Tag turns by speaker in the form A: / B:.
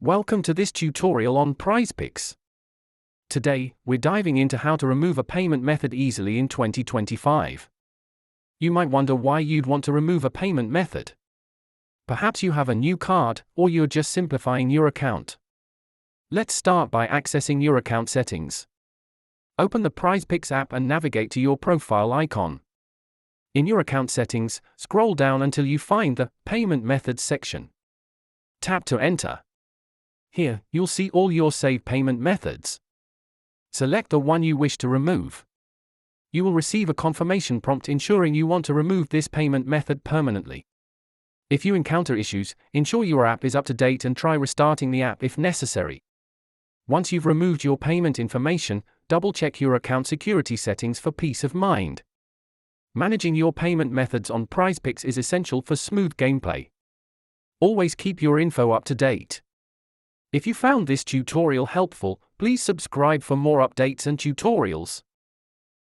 A: Welcome to this tutorial on Prizepicks. Today, we're diving into how to remove a payment method easily in 2025. You might wonder why you'd want to remove a payment method. Perhaps you have a new card, or you're just simplifying your account. Let's start by accessing your account settings. Open the Prizepicks app and navigate to your profile icon. In your account settings, scroll down until you find the Payment Methods section. Tap to enter. Here, you'll see all your saved payment methods. Select the one you wish to remove. You will receive a confirmation prompt ensuring you want to remove this payment method permanently. If you encounter issues, ensure your app is up to date and try restarting the app if necessary. Once you've removed your payment information, double-check your account security settings for peace of mind. Managing your payment methods on Prizepicks is essential for smooth gameplay. Always keep your info up to date. If you found this tutorial helpful, please subscribe for more updates and tutorials.